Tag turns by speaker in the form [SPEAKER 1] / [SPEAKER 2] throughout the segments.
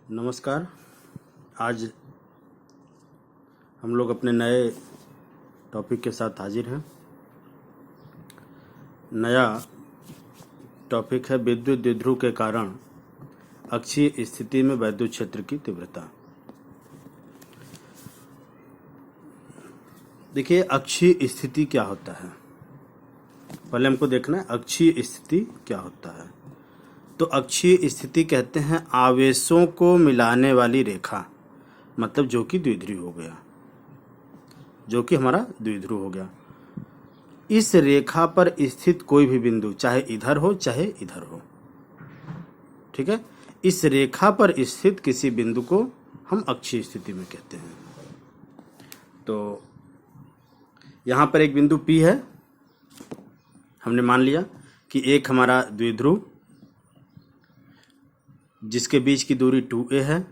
[SPEAKER 1] नमस्कार। आज हम लोग अपने नए टॉपिक के साथ हाजिर हैं। नया टॉपिक है विद्युत द्विध्रुव के कारण अक्षीय स्थिति में वैद्युत क्षेत्र की तीव्रता। देखिए, अक्षीय स्थिति क्या होता है, पहले हमको देखना है अक्षीय स्थिति क्या होता है। तो अक्षीय स्थिति कहते हैं आवेशों को मिलाने वाली रेखा, मतलब जो कि द्विध्रुव हो गया, जो कि हमारा द्विध्रुव हो गया। इस रेखा पर स्थित कोई भी बिंदु, चाहे इधर हो चाहे इधर हो, ठीक है, इस रेखा पर स्थित किसी बिंदु को हम अक्षीय स्थिति में कहते हैं। तो यहाँ पर एक बिंदु P है, हमने मान लिया कि एक हमारा द्विध्रुव जिसके बीच की दूरी 2a है,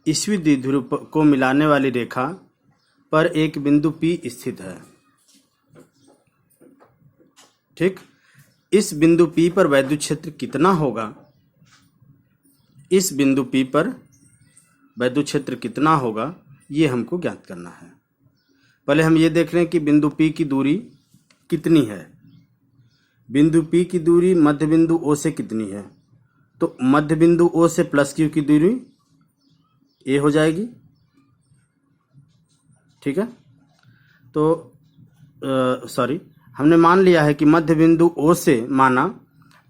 [SPEAKER 1] इसी द्विध्रुव को मिलाने वाली रेखा पर एक बिंदु P स्थित है। ठीक, इस बिंदु P पर वैद्युत क्षेत्र कितना होगा, इस बिंदु P पर वैद्युत क्षेत्र कितना होगा, ये हमको ज्ञात करना है। पहले हम ये देख लें कि बिंदु P की दूरी कितनी है। बिंदु P की दूरी मध्य बिंदु O से कितनी है, तो मध्य बिंदु O से प्लस Q की दूरी A हो जाएगी। ठीक है, तो हमने मान लिया है कि मध्य बिंदु O से, माना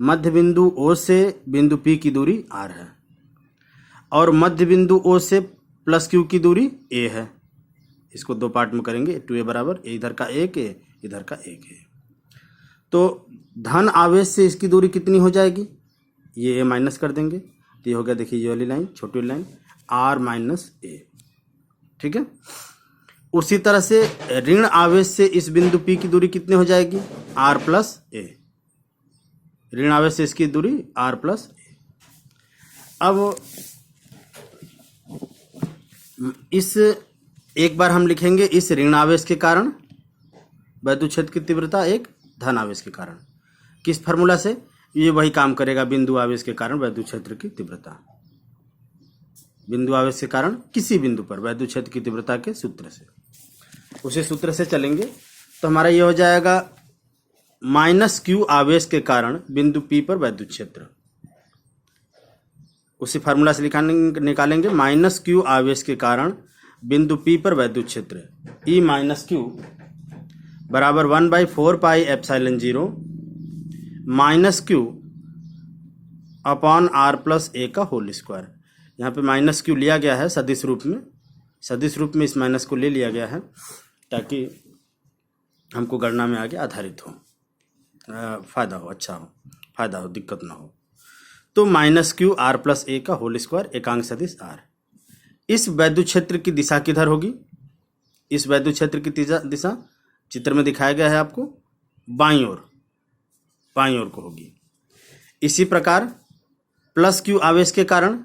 [SPEAKER 1] मध्य बिंदु O से बिंदु P की दूरी R है और मध्य बिंदु O से प्लस Q की दूरी A है। इसको दो पार्ट में करेंगे, 2a बराबर a इधर का 1 a इधर का 1 है। तो धन आवेश से इसकी दूरी कितनी हो जाएगी, ये a माइनस कर देंगे, तो ये हो गया, देखिए ये वाली लाइन, छोटी वाली लाइन r माइनस a। ठीक है, उसी तरह से ऋण आवेश से इस बिंदु P की दूरी कितनी हो जाएगी, r प्लस a। ऋण आवेश से इसकी दूरी r प्लस a। अब इस एक बार हम लिखेंगे इस ऋण आवेश के कारण वैद्युत क्षेत्र की तीव्रता एक धन आवेश के कारण, किस फार्मूला से, ये वही काम करेगा बिंदु आवेश के कारण वैद्युत क्षेत्र की तीव्रता। बिंदु आवेश के कारण किसी बिंदु पर वैद्युत क्षेत्र की तीव्रता के सूत्र से, उसी सूत्र से चलेंगे तो हमारा ये हो जाएगा माइनस Q आवेश के कारण बिंदु P पर वैद्युत क्षेत्र। उसी फार्मूला से निकालेंगे माइनस Q आवेश के कारण बिंदु P पर वैद्युत क्षेत्र E माइनस Q बराबर 1/4 पाई epsilon 0 minus Q upon R plus a का होल स्क्वायर। यहाँ पे माइनस Q लिया गया है सदिश रूप में, सदिश रूप में इस माइनस को ले लिया गया है ताकि हमको गणना में आगे आधारित हो, फायदा हो, अच्छा हो, फायदा हो, दिक्कत ना हो। तो minus Q R plus a का होल स्क्वायर एकांक सदिश R। इस वैद्युत क्षेत्र की दिशा किधर होगी, इस वैद्युत क्षेत्र की दिशा चित्र में दिखाया गया है आपको, बाईं ओर को होगी। इसी प्रकार प्लस Q आवेश के कारण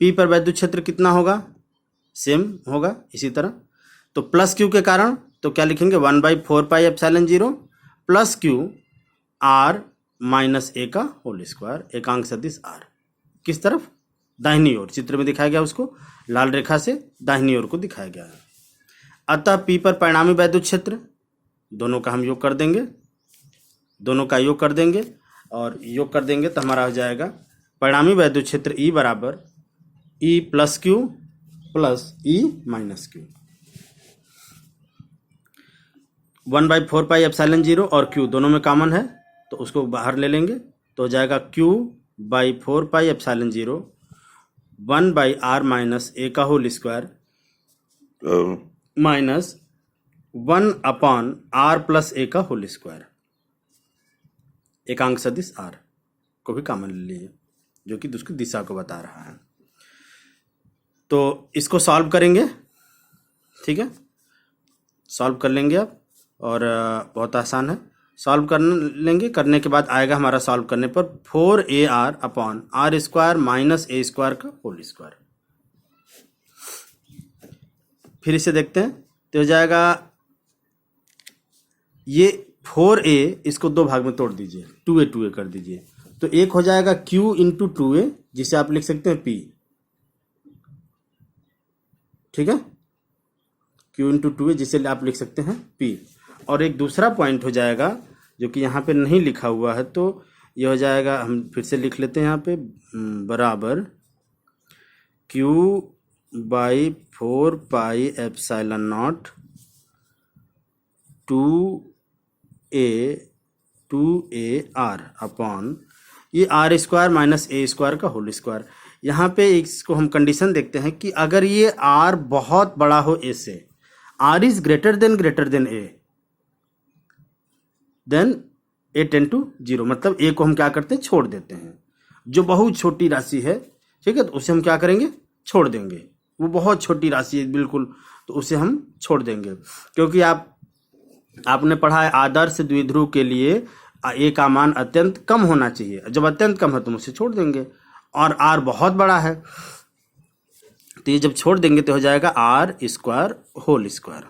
[SPEAKER 1] P पर वैद्युत क्षेत्र कितना होगा, सेम होगा इसी तरह। तो प्लस Q के कारण तो क्या लिखेंगे, 1/4 पाई epsilon 0 plus Q R minus a का होल स्क्वायर एकांक सदिश R। किस तरफ, दाहिनी ओर, चित्र में दिखाया गया उसको लाल रेखा से दाहिनी ओर को दिखाया गया है। अतः P पर परिणामी वैद्युत क्षेत्र, दोनों का हम योग कर देंगे, दोनों का योग कर देंगे और योग कर देंगे तो हमारा हो जाएगा परिणामी वैद्युत क्षेत्र E बराबर E plus Q plus E minus Q। 1/4 पाई एप्सिलॉन 0 और Q दोनों में कॉमन है तो उसको बाहर ले लेंगे तो हो जाएगा Q/4 pi epsilon 0 1/r minus a का whole square minus 1 upon r plus a का होल स्क्वायर एकांक सदिश R को भी कॉमन ले लीजिए, जो कि उसकी दिशा को बता रहा है। तो इसको सॉल्व करेंगे, ठीक है, सॉल्व कर लेंगे आप, और बहुत आसान है, सॉल्व कर लेंगे। करने के बाद आएगा हमारा सॉल्व करने पर 4ar upon r square minus a square का होल स्क्वायर। फिर इसे देखते हैं तो हो जाएगा ये 4a, इसको दो भाग में तोड़ दीजिए, 2a कर दीजिए तो एक हो जाएगा Q इंटू 2A, जिसे आप लिख सकते हैं P, ठीक है, Q इंटू 2A जिसे आप लिख सकते हैं P। और एक दूसरा पॉइंट हो जाएगा जो कि यहाँ पे नहीं लिखा हुआ है, तो ये हो जाएगा, हम फिर से लिख लेते हैं यहाँ पे, बराबर Q by 4 pi epsilon not 2A R upon ये R square minus A square का होल स्क्वायर। यहाँ पे इसको हम कंडीशन देखते हैं कि अगर ये R बहुत बड़ा हो A से, R is greater than A, then A tend to 0, मतलब A को हम क्या करते हैं, छोड़ देते हैं। जो बहुत छोटी राशि है, ठीक है, तो उसे हम क्या करेंगे, छोड़ देंगे। वो बहुत छोटी राशि है बिल्कुल, तो उसे हम छोड़ देंगे, क्योंकि आपने पढ़ा है आदर्श द्विध्रुव के लिए A का मान अत्यंत कम होना चाहिए। जब अत्यंत कम है तो हम उसे छोड़ देंगे, और R बहुत बड़ा है तो ये जब छोड़ देंगे तो हो जाएगा R स्क्वायर होल स्क्वायर,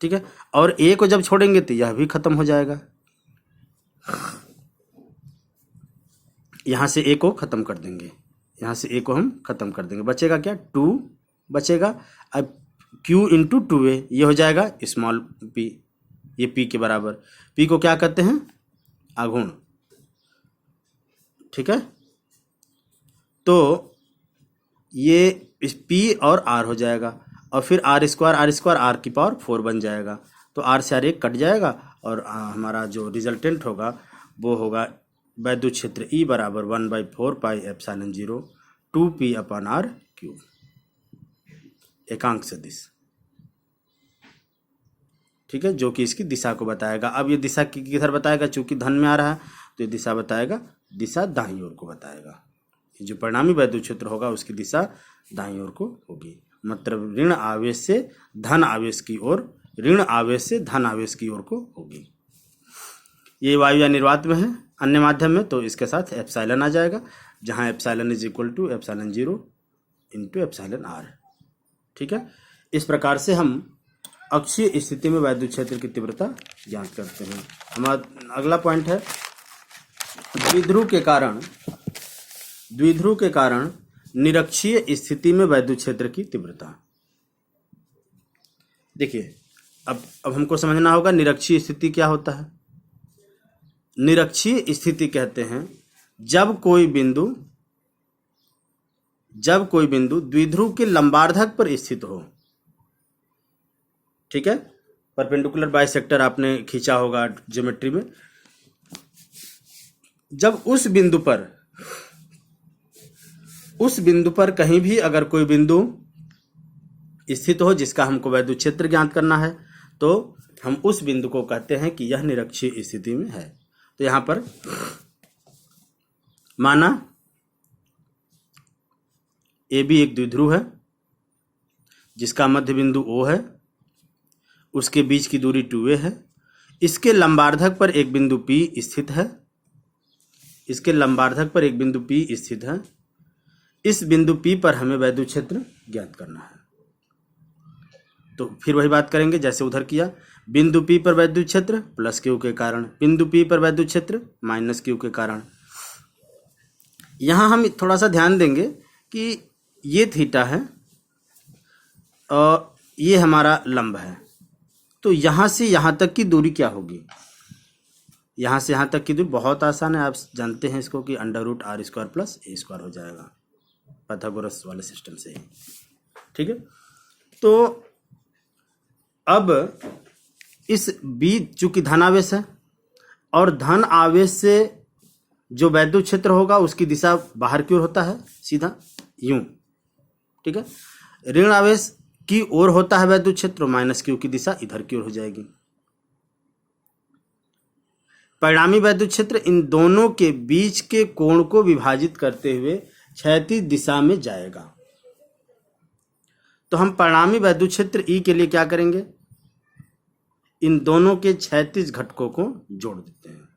[SPEAKER 1] ठीक है। और A को जब छोड़ेंगे तो यह भी खत्म हो जाएगा, यहां से A को खत्म कर देंगे, यहां से A को हम खत्म कर देंगे, बचेगा क्या, 2 बचेगा। अब Q इंटू 2A ये हो जाएगा स्मॉल p, ये p के बराबर। p को क्या कहते हैं, आघूर्ण, ठीक है। तो ये इस p और r हो जाएगा, और फिर R स्क्वायर R की पावर 4 बन जाएगा, तो R से R एक कट जाएगा, और हमारा जो रिजल्टेंट होगा वो होगा वैद्युत क्षेत्र E बराबर 1/4 पाई epsilon 0 2p upon R cube, एकांक सदिश, ठीक है, जो कि इसकी दिशा को बताएगा। अब ये दिशा किधर बताएगा, चूंकि धन में आ रहा है तो ये दिशा बताएगा, दिशा दाईं ओर को बताएगा। ये जो परिणामी वैद्युत क्षेत्र होगा उसकी दिशा दाईं ओर को होगी, मतलब ऋण आवेश से धन आवेश की ओर, ऋण आवेश से धन आवेश की ओर को होगी। ये वायु या निर्वात में है, अन्य माध्यम में तो इसके साथ एप्सिलॉन आ जाएगा, जहां epsilon is equal to epsilon 0 into epsilon R, ठीक है। इस प्रकार से हम अक्षीय स्थिति में वैद्युत क्षेत्र की तीव्रता ज्ञात करते हैं। हमारा अगला पॉइंट है द्विध्रुव के कारण निरक्षीय स्थिति में वैद्युत क्षेत्र की तीव्रता। देखिए, अब हमको समझना होगा निरक्षीय स्थिति क्या होता है। निरक्षीय स्थिति कहते हैं जब कोई बिंदु द्विध्रुव के लंबार्धक पर स्थित हो, ठीक है। परपेंडिकुलर बाइसेक्टर आपने खींचा होगा ज्योमेट्री में। जब उस बिंदु पर कहीं भी अगर कोई बिंदु स्थित हो जिसका हमको वैद्युत क्षेत्र ज्ञात करना है, तो हम उस बिंदु को कहते हैं कि यह निरक्षीय स्थिति में है। तो यहां पर माना AB एक द्विध्रुव है जिसका मध्य बिंदु O है, उसके बीच की दूरी 2a है, इसके लंबार्धक पर एक बिंदु P स्थित है, इस बिंदु P पर हमें वैद्युत क्षेत्र ज्ञात करना है। तो फिर वही बात करेंगे जैसे उधर किया, बिंदु P पर वैद्युत क्षेत्र प्लस Q के कारण, बिंदु P पर वैद्युत क्षेत्र माइनस Q के कारण। यहां हम थोड़ा सा ध्यान देंगे कि ये थीटा है और ये हमारा लंब है, तो यहां से यहां तक की दूरी क्या होगी, यहां से यहां तक की दूरी बहुत आसान है, आप जानते हैं इसको कि √R square plus A square हो जाएगा पाइथागोरस वाले सिस्टम से ही, ठीक है। तो अब इस बीच चूंकि धनावेश है और धन आवेश से जो वैद्युत क्षेत्र होगा उसकी दिशा बाहर की ओर होता है, सीधा यूं, ठीक है। ऋण आवेश की ओर होता है वैद्युत क्षेत्र, माइनस Q की दिशा इधर की ओर हो जाएगी। परिणामी वैद्युत क्षेत्र इन दोनों के बीच के कोण को विभाजित करते हुए क्षैतिज दिशा में जाएगा। तो हम परिणामी वैद्युत क्षेत्र E के लिए क्या करेंगे, इन दोनों के क्षैतिज घटकों को जोड़ देते हैं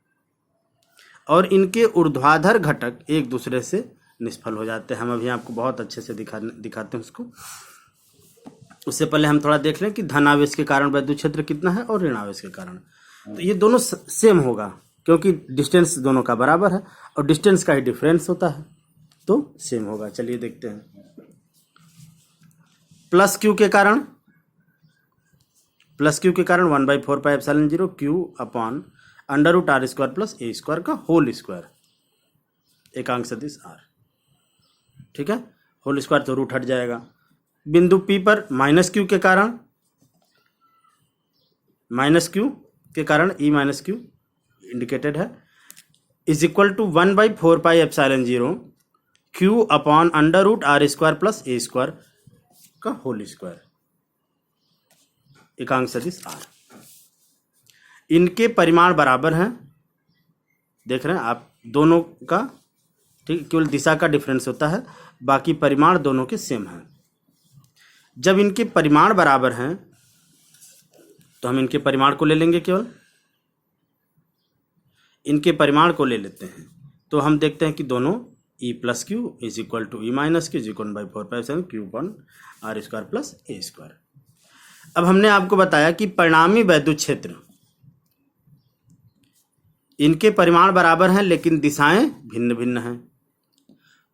[SPEAKER 1] और इनके ऊर्ध्वाधर घटक एक दूसरे से निष्फल हो जाते हैं। हम अभी आपको बहुत अच्छे से दिखाते हैं उसको। उससे पहले हम थोड़ा देख लें कि धनावेश के कारण वैद्युत क्षेत्र कितना है और ऋणावेश के कारण। तो ये दोनों सेम होगा, क्योंकि डिस्टेंस दोनों का बराबर है और डिस्टेंस का ही डिफरेंस होता है, तो सेम होगा। चलिए देखते हैं। प्लस क्यू के कारण 1/4πε0 q upon √r² plus a square का होल स्क्वायर, एकांक सदिश r। ठीक है, होल स्क्वायर तो रूट हट जाएगा। बिंदु P पर माइनस क्यू के कारण E माइनस क्यू इंडिकेटेड है, is equal to 1/4πε0 q upon √r² plus a square का होल स्क्वायर, एकांक सदिश r। इनके परिमाण बराबर हैं, देख रहे हैं आप दोनों का, ठीक, केवल दिशा का डिफरेंस होता है, बाकी परिमाण दोनों के सेम हैं। जब इनके परिमाण बराबर हैं तो हम इनके परिमाण को ले लेंगे, केवल इनके परिमाण को ले लेते हैं, तो हम देखते हैं कि दोनों E plus q is equal to E minus q is equal by 4π q upon r² plus a square. अब हमने आपको बताया कि परिणामी वैद्युत क्षेत्र, इनके परिमाण बराबर हैं लेकिन दिशाएं भिन्न भिन्न हैं,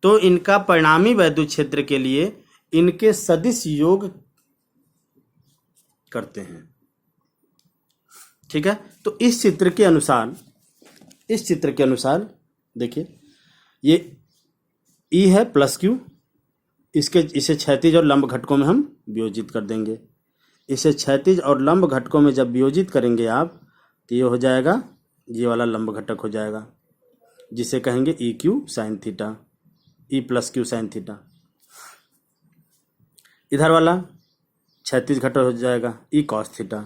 [SPEAKER 1] तो इनका परिणामी वैद्युत क्षेत्र के लिए इनके सदिश योग करते हैं। ठीक है, तो इस चित्र के अनुसार देखिए, ये E है प्लस क्यू, इसे क्षैतिज और लंब घटकों में हम वियोजित कर देंगे। इसे क्षैतिज और लंब घटकों में जब वियोजित करेंगे आप, तो ये हो जाएगा, ये वाला लंब घटक हो जाएगा, जिसे कहेंगे E Q sine theta, E plus Q sine theta. इधर वाला क्षैतिज घटक हो जाएगा ई कॉस थीटा।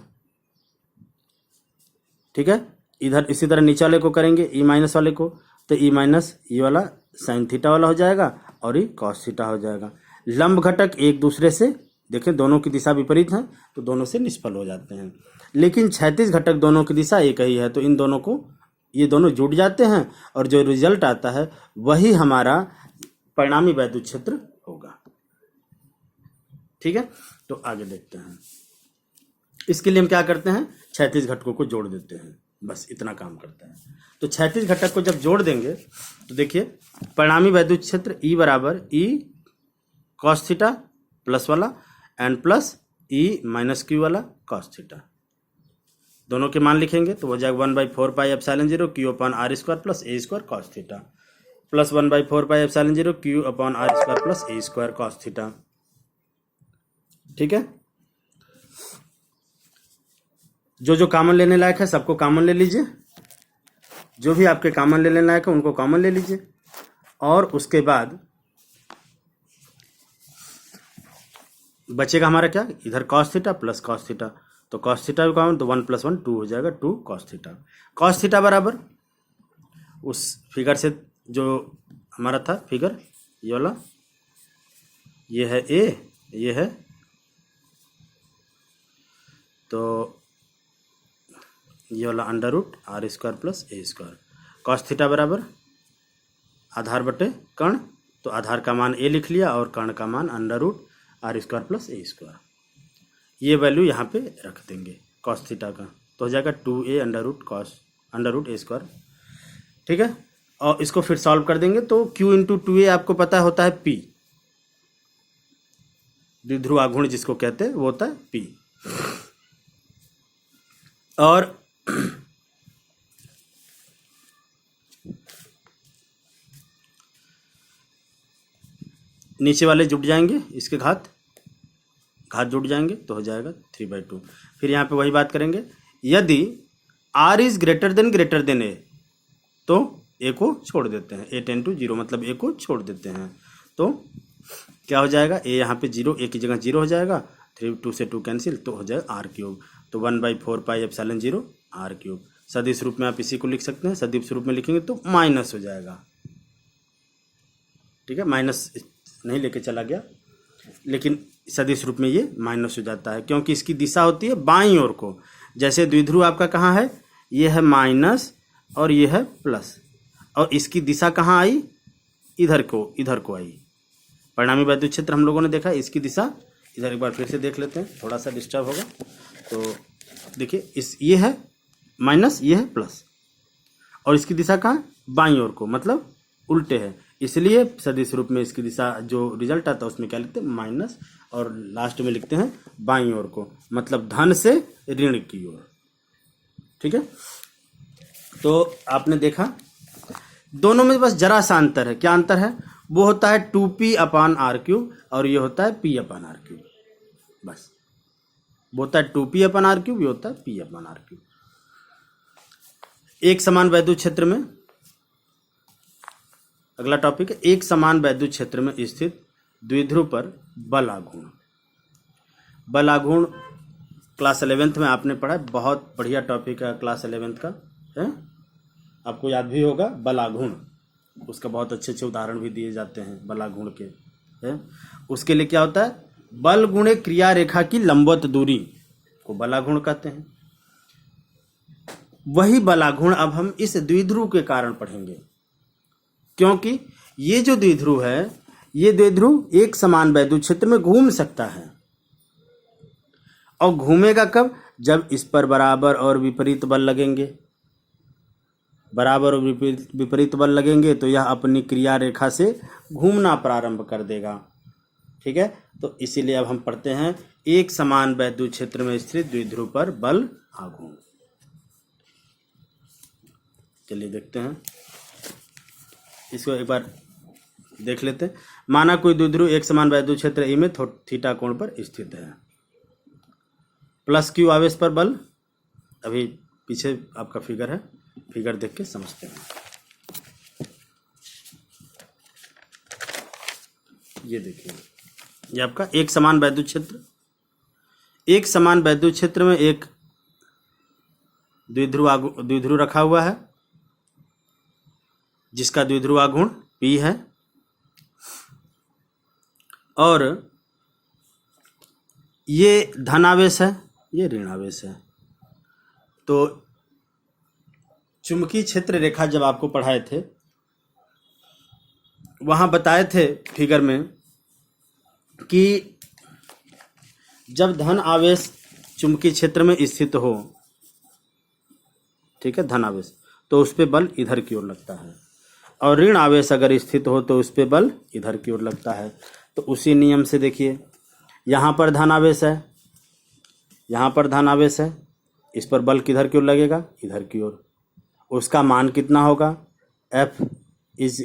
[SPEAKER 1] ठीक है, इधर इसी तरह नीचे वाले को करेंगे ई माइनस वाले को, तो ई माइनस ये वाला साइन थीटा वाला हो जाएगा और ये कॉस थीटा हो जाएगा। लंब घटक एक दूसरे से, देखें दोनों की दिशा विपरीत है तो दोनों से निष्फल हो जाते हैं, लेकिन क्षैतिज घटक दोनों की दिशा एक ही है, तो इन दोनों को, ये दोनों जुड़ जाते हैं और जो रिजल्ट आता है वही हमारा परिणामी वैद्युत क्षेत्र होगा। ठीक है, तो आगे देखते हैं। इसके लिए हम क्या करते हैं, क्षैतिज घटकों को जोड़ देते हैं, बस इतना काम करता है। तो क्षैतिज घटक को जब जोड़ देंगे तो देखिए, परिणामी वैद्युत क्षेत्र E बराबर E कॉस थीटा प्लस वाला and plus E minus q वाला कॉस थीटा, दोनों के मान लिखेंगे तो हो जाएगा 1/4πε0 q upon r² plus a square cos theta plus 1/4πε0 q upon r² plus a square cos theta. ठीक है, जो कॉमन लेने लायक है सबको कॉमन ले लीजिए, जो भी आपके कॉमन लेने लायक है उनको कॉमन ले लीजिए, और उसके बाद बचेगा हमारा क्या, इधर cos theta plus cos theta, तो कॉस थीटा भी कॉमन, तो 1 + 1 2 हो जाएगा, 2 कॉस थीटा। कॉस थीटा बराबर उस फिगर से जो हमारा था फिगर, ये वाला, ये है A, ये है, तो ये वाला √r² plus a square. Cos theta बराबर आधार बटे कर्ण, तो आधार का मान a लिख लिया और कर्ण का मान √r² प्लस a स्क्वायर। ये वैल्यू यहाँ पे रख देंगे कॉस थीटा का, तो हो जाएगा 2a √a स्क्वायर। ठीक है, और इसको फिर सॉल्व कर देंगे तो q × 2a आपको पता होता है p, द्विध्रुव आघूर्ण जिसको कहते हैं वो होता है p, और नीचे वाले जुड़ जाएंगे, इसके घात जुड़ जाएंगे तो हो जाएगा 3/2। फिर यहाँ पे वही बात करेंगे, यदि r is greater than a तो a को छोड़ देते हैं, a टेंड टू 0 मतलब a को छोड़ देते हैं, तो क्या हो जाएगा, a यहाँ पे 0, a की जगह 0 हो जाएगा, 2 से 2 कैंसिल, तो हो जाएगा r³, तो 1/4πε0 r³। सदिश रूप में आप इसी को लिख सकते हैं, सदिश रूप में लिखेंगे तो माइनस हो जाएगा। ठीक है, माइनस नहीं लेके चला गया, लेकिन सदिश रूप में ये माइनस हो जाता है क्योंकि इसकी दिशा होती है बाईं ओर को। जैसे द्विध्रुव आपका कहाँ है, ये है माइनस और ये है प्लस, और इसकी दिशा कहाँ आई, इधर को आई। परिणामी वैद्युत क्षेत्र हम लोगों ने देखा, इसकी दिशा इधर, एक बार फिर से देख लेते हैं, थोड़ा सा डिस्टर्ब होगा। तो देखिए, ये है माइनस, ये है प्लस, और इसकी दिशा कहाँ, बाईं ओर को, मतलब उल्टे है, इसलिए सदिश रूप में इसकी दिशा जो रिजल्ट आता है उसमें क्या लिखते हैं, माइनस, और लास्ट में लिखते हैं बाईं ओर को, मतलब धन से ऋण की ओर। ठीक है, तो आपने देखा दोनों में बस जरा सा अंतर है। क्या अंतर है, वो होता है 2p/r³ और ये होता है p/r³। बस वो होता है 2p/r³, ये होता है p/r³। एक समान वैद्युत क्षेत्र में, अगला टॉपिक है, एक समान वैद्युत क्षेत्र में स्थित द्विध्रुव पर बल आघूर्ण। बल आघूर्ण क्लास 11th में आपने पढ़ा, बहुत बढ़िया टॉपिक है क्लास 11th का है, आपको याद भी होगा बल आघूर्ण, उसका बहुत अच्छे अच्छे उदाहरण भी दिए जाते हैं बल आघूर्ण के है। उसके लिए क्या होता है, बल गुणे क्रिया रेखा की लंबवत दूरी को बल आघूर्ण कहते हैं। वही बल आघूर्ण अब हम इस द्विध्रुव के कारण पढ़ेंगे, क्योंकि ये जो द्विध्रुव है, ये द्विध्रुव एक समान वैद्युत क्षेत्र में घूम सकता है, और घूमेगा कब, जब इस पर बराबर और विपरीत बल लगेंगे। बराबर और विपरीत बल लगेंगे तो यह अपनी क्रिया रेखा से घूमना प्रारंभ कर देगा। ठीक है, तो इसीलिए अब हम पढ़ते हैं एक समान वैद्युत क्षेत्र में स्थित द्विध्रुव पर बल आघूर्ण। चलिए देखते हैं, इसको एक बार देख लेते हैं। माना कोई द्विध्रुव एक समान वैद्युत क्षेत्र ए में थीटा कोण पर स्थित है, प्लस q आवेश पर बल, अभी पीछे आपका फिगर है, फिगर देख के समझते हैं। ये देखिए, ये आपका एक समान वैद्युत क्षेत्र, एक समान वैद्युत क्षेत्र में एक द्विध्रुव रखा हुआ है, जिसका द्विध्रुव आघूर्ण P है, और ये धनावेश है, ये ऋणावेश है। तो चुंबकीय क्षेत्र रेखा जब आपको पढ़ाए थे, वहां बताए थे फिगर में कि जब धन आवेश चुंबकीय क्षेत्र में स्थित हो, ठीक है, धन आवेश, तो उस पे बल इधर की ओर लगता है, और ऋण आवेश अगर स्थित हो तो उस पे बल इधर की ओर लगता है। तो उसी नियम से देखिए, यहाँ पर धन आवेश है, यहाँ पर धन आवेश है, इस पर बल किधर की ओर लगेगा, इधर की ओर। उसका मान कितना होगा, F इज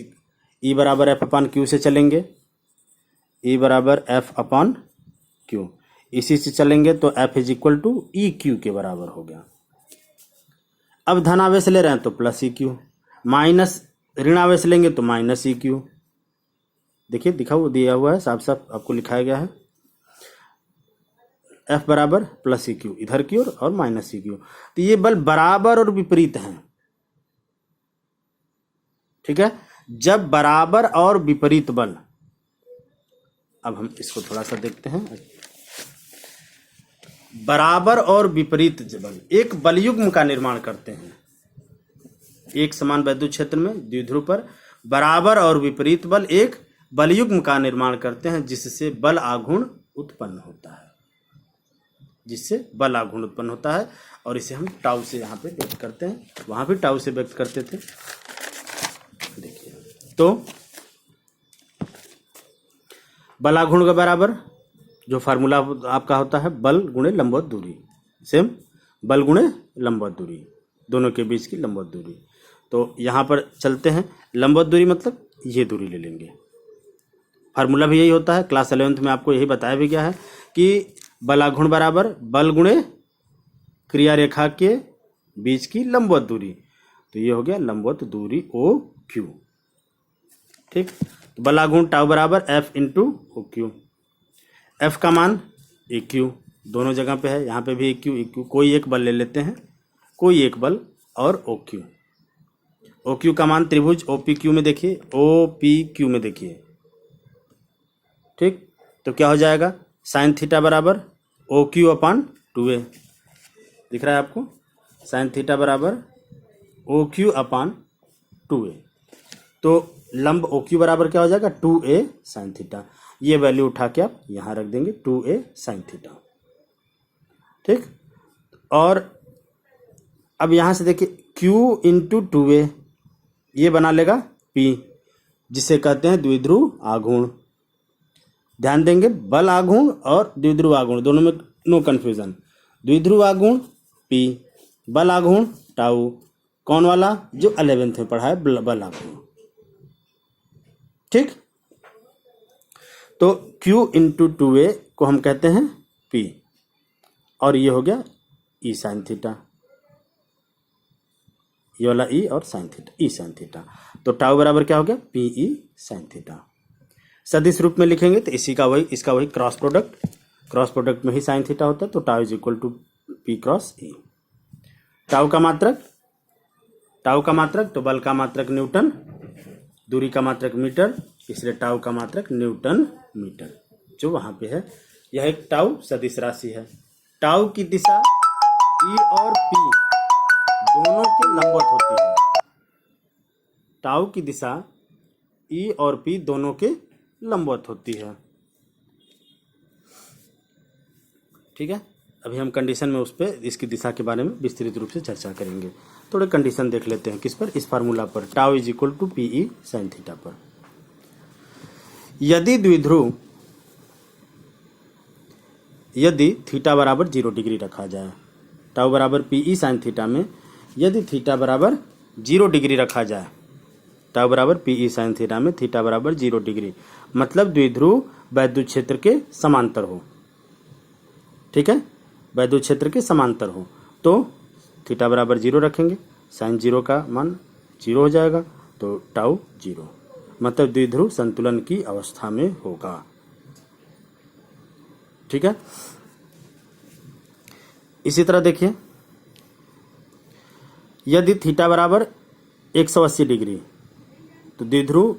[SPEAKER 1] E बराबर F/Q से चलेंगे, E बराबर F/Q, इसी से चलेंगे तो F is equal to EQ के बराबर हो गया। अब धनावेश ले रहे हैं तो प्लस EQ, माइनस ऋणावेश लेंगे तो माइनस EQ। देखिए दिखाओ, दिया हुआ है, साफ साफ आपको लिखाया गया है, F बराबर प्लस EQ इधर की ओर और माइनस EQ। तो ये बल बराबर और विपरीत हैं। ठीक है, जब बराबर और विपरीत बल, अब हम इसको थोड़ा सा देखते हैं। बराबर और विपरीत बल एक बलयुग्म का निर्माण करते हैं। एक समान वैद्युत क्षेत्र में द्विध्रुव पर बराबर और विपरीत बल एक बलयुग्म का निर्माण करते हैं, जिससे बल आघूर्ण उत्पन्न होता है, जिससे बल आघूर्ण उत्पन्न होता है। और इसे हम टाउ से यहाँ पे व्यक्त करते हैं, वहां भी टाउ से व्यक्त करते थे। देखिए, तो बल आघूर्ण के बराबर जो फार्मूला आपका होता है, बल गुणे लंबवत दूरी, सेम बल गुणे लंबवत दूरी, दोनों के बीच की लंबवत दूरी। तो यहाँ पर चलते हैं, लंबवत दूरी मतलब ये दूरी ले लेंगे। फार्मूला भी यही होता है, क्लास 11th में आपको यही बताया भी गया है कि बल आघूर्ण बराबर बल गुणे क्रिया रेखा के बीच की लंबवत दूरी। तो ये हो गया लंबवत दूरी OQ। ठीक, तो बल आघूर्ण टाउ बराबर F इंटू OQ। F का मान EQ दोनों जगह पे है, यहाँ पे भी EQ। कोई एक बल ले लेते हैं, कोई एक बल, और OQ। OQ का मान त्रिभुज OPQ में देखिए, OPQ में देखिए। ठीक, तो क्या हो जाएगा, साइन थीटा बराबर OQ/2a। दिख रहा है आपको, साइन थीटा बराबर OQ/2a। तो लंब OQ बराबर क्या हो जाएगा, 2a साइन थीटा। ये वैल्यू उठा के आप यहाँ रख देंगे, 2a साइन थीटा। ठीक, और अब यहाँ से देखिए Q इंटू 2a ये बना लेगा P, जिसे कहते हैं द्विध्रुव आघूर्ण। ध्यान देंगे, बल आघूर्ण और द्विध्रुव आघूर्ण दोनों में नो कंफ्यूजन। द्विध्रुव आघूर्ण P, बल आघूर्ण टाउ। कौन वाला? जो 11th में पढ़ा है, बल आघूर्ण। ठीक, तो Q इंटू 2a को हम कहते हैं P, और ये हो गया E साइन थीटा, ये वाला E और sine theta, E sine theta. तो टाउ बराबर क्या हो गया? PE sine theta. सदिश रूप में लिखेंगे तो इसका वही क्रॉस प्रोडक्ट में ही साइन थीटा होता है, तो tau is equal to P cross E। Tau का मात्रक तो बल का मात्रक न्यूटन, दूरी का मात्रक मीटर, इसलिए टाउ का मात्रक न्यूटन मीटर जो वहां पे है। यह एक टाउ सदिश राशि है। टाउ की दिशा E और P दोनों के लंबवत होती है। टाउ की दिशा E और P दोनों के लंबवत होती है। ठीक है, अभी हम कंडीशन में उस पर इसकी दिशा के बारे में विस्तृत रूप से चर्चा करेंगे। थोड़े कंडीशन देख लेते हैं किस पर? इस फार्मूला पर, tau is equal to PE sine theta पर। यदि थीटा बराबर 0 डिग्री रखा जाए, टाउ बराबर PE साइन थीटा में यदि थीटा बराबर 0 डिग्री रखा जाए, टाउ बराबर PE साइन थीटा में थीटा बराबर 0 डिग्री, मतलब द्विध्रुव वैद्युत क्षेत्र के समांतर हो। ठीक है, वैद्युत क्षेत्र के समांतर हो तो थीटा बराबर 0 रखेंगे, साइन 0 का मान 0 हो जाएगा, तो टाउ 0, मतलब द्विध्रुव संतुलन की अवस्था में होगा। ठीक है, इसी तरह देखिए, यदि थीटा बराबर 180 डिग्री तो द्विध्रुव